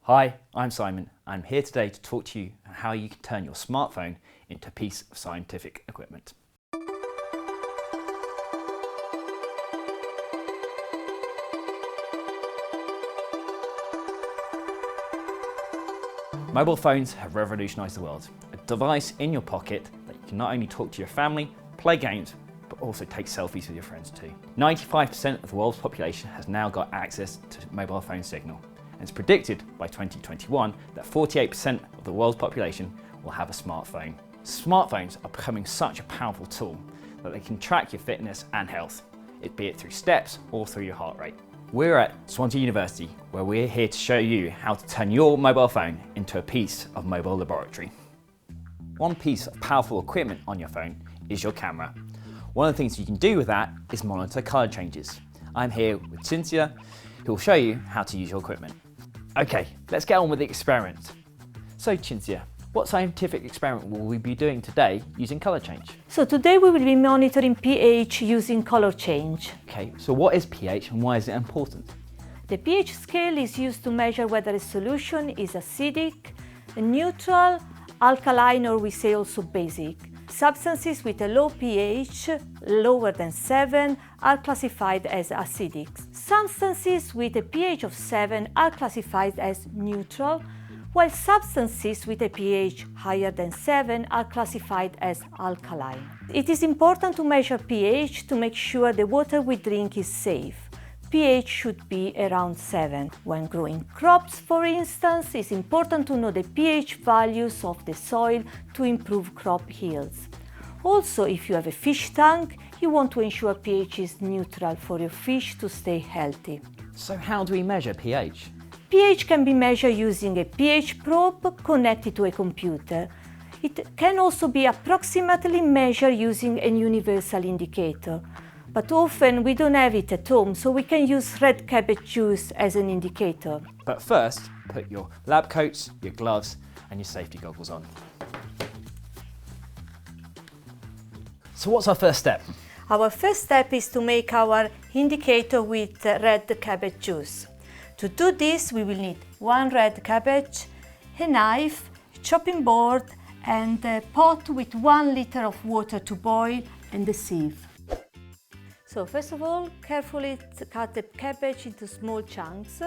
Hi, I'm Simon. I'm here today to talk to you on how you can turn your smartphone into a piece of scientific equipment. Mobile phones have revolutionised the world. A device in your pocket that you can not only talk to your family, play games, but also take selfies with your friends too. 95% of the world's population has now got access to mobile phone signal. And it's predicted by 2021 that 48% of the world's population will have a smartphone. Smartphones are becoming such a powerful tool that they can track your fitness and health, be it through steps or through your heart rate. We're at Swansea University, where we're here to show you how to turn your mobile phone into a piece of mobile laboratory. One piece of powerful equipment on your phone is your camera. One of the things you can do with that is monitor colour changes. I'm here with Cynthia, who will show you how to use your equipment. Okay, let's get on with the experiment. So Cynthia, what scientific experiment will we be doing today using colour change? So today we will be monitoring pH using colour change. Okay, so what is pH and why is it important? The pH scale is used to measure whether a solution is acidic, neutral, alkaline, or we say also basic. Substances with a low pH, lower than 7, are classified as acidic. Substances with a pH of 7 are classified as neutral, while substances with a pH higher than 7 are classified as alkaline. It is important to measure pH to make sure the water we drink is safe. pH should be around 7. When growing crops, for instance, it's important to know the pH values of the soil to improve crop yields. Also, if you have a fish tank, you want to ensure pH is neutral for your fish to stay healthy. So how do we measure pH? pH can be measured using a pH probe connected to a computer. It can also be approximately measured using a universal indicator. But often we don't have it at home, so we can use red cabbage juice as an indicator. But first, put your lab coats, your gloves, and your safety goggles on. So what's our first step? Our first step is to make our indicator with red cabbage juice. To do this, we will need 1 red cabbage, a knife, a chopping board, and a pot with 1 liter of water to boil, and a sieve. So first of all, carefully cut the cabbage into small chunks.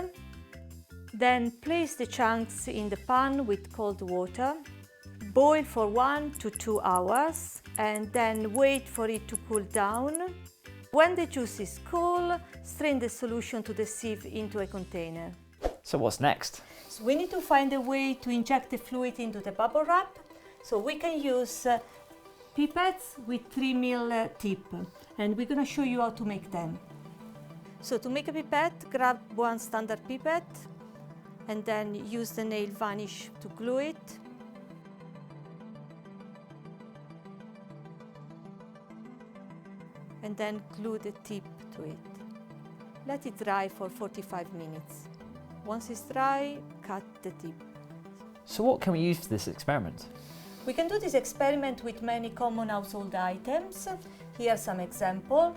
Then place the chunks in the pan with cold water. Boil for 1 to 2 hours and then wait for it to cool down. When the juice is cool, strain the solution to the sieve into a container. So what's next? So we need to find a way to inject the fluid into the bubble wrap. So we can use pipettes with 3 ml tip, and we're going to show you how to make them. So to make a pipette, grab 1 standard pipette and then use the nail varnish to glue it. And then glue the tip to it. Let it dry for 45 minutes. Once it's dry, cut the tip. So what can we use for this experiment? We can do this experiment with many common household items. Here are some examples.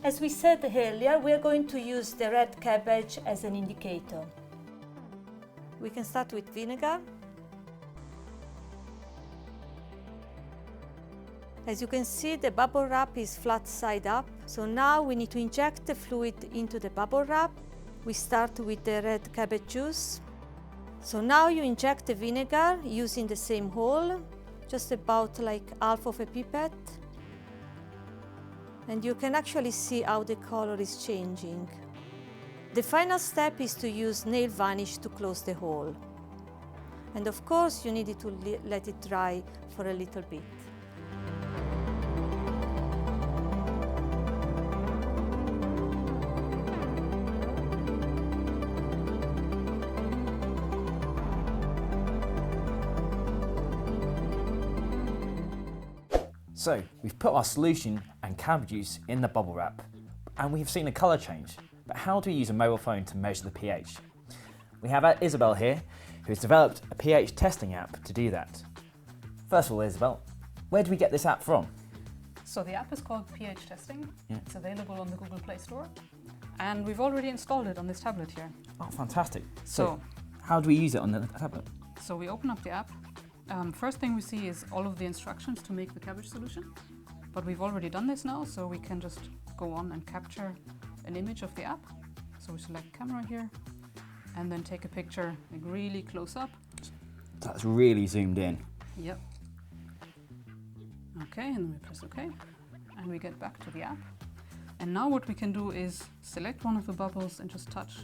As we said earlier, we are going to use the red cabbage as an indicator. We can start with vinegar. As you can see, the bubble wrap is flat side up. So now we need to inject the fluid into the bubble wrap. We start with the red cabbage juice. So now you inject the vinegar using the same hole, just about like half of a pipette. And you can actually see how the color is changing. The final step is to use nail varnish to close the hole. And of course, you need to let it dry for a little bit. So we've put our solution and cabbage juice in the bubble wrap, and we've seen a colour change. But how do we use a mobile phone to measure the pH? We have Isabel here, who's developed a pH testing app to do that. First of all, Isabel, where do we get this app from? So the app is called pH Testing. Yeah. It's available on the Google Play Store, and we've already installed it on this tablet here. Oh, fantastic. So How do we use it on the tablet? So we open up the app. First thing we see is all of the instructions to make the cabbage solution. But we've already done this now, so we can just go on and capture an image of the app. So we select camera here and then take a picture like really close up. That's really zoomed in. Yep. Okay, and then we press OK. And we get back to the app. And now what we can do is select one of the bubbles and just touch.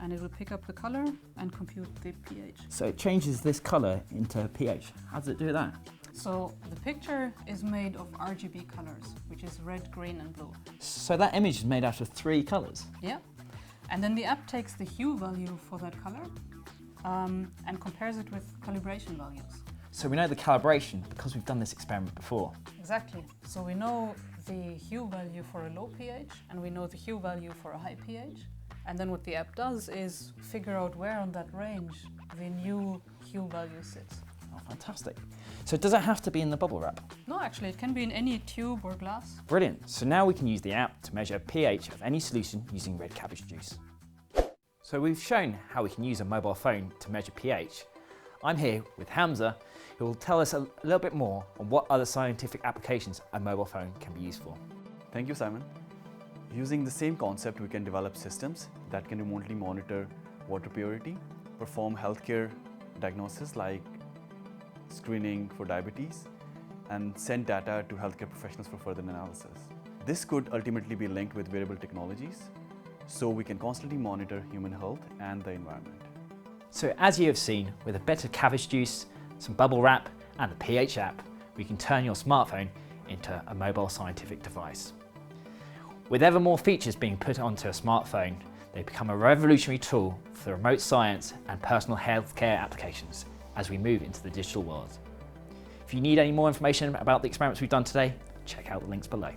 And it will pick up the color and compute the pH. So it changes this colour into pH. How does it do that? So the picture is made of RGB colors, which is red, green and blue. So that image is made out of 3 colours. Yeah. And then the app takes the hue value for that color and compares it with calibration values. So we know the calibration because we've done this experiment before. Exactly. So we know the hue value for a low pH and we know the hue value for a high pH. And then what the app does is figure out where on that range the new hue value sits. Oh, fantastic. So does it have to be in the bubble wrap? No, actually, it can be in any tube or glass. Brilliant. So now we can use the app to measure pH of any solution using red cabbage juice. So we've shown how we can use a mobile phone to measure pH. I'm here with Hamza, who will tell us a little bit more on what other scientific applications a mobile phone can be used for. Thank you, Simon. Using the same concept, we can develop systems that can remotely monitor water purity, perform healthcare diagnosis like screening for diabetes, and send data to healthcare professionals for further analysis. This could ultimately be linked with wearable technologies, so we can constantly monitor human health and the environment. So as you have seen, with a bit of cabbage juice, some bubble wrap and the pH app, we can turn your smartphone into a mobile scientific device. With ever more features being put onto a smartphone, they become a revolutionary tool for remote science and personal healthcare applications as we move into the digital world. If you need any more information about the experiments we've done today, check out the links below.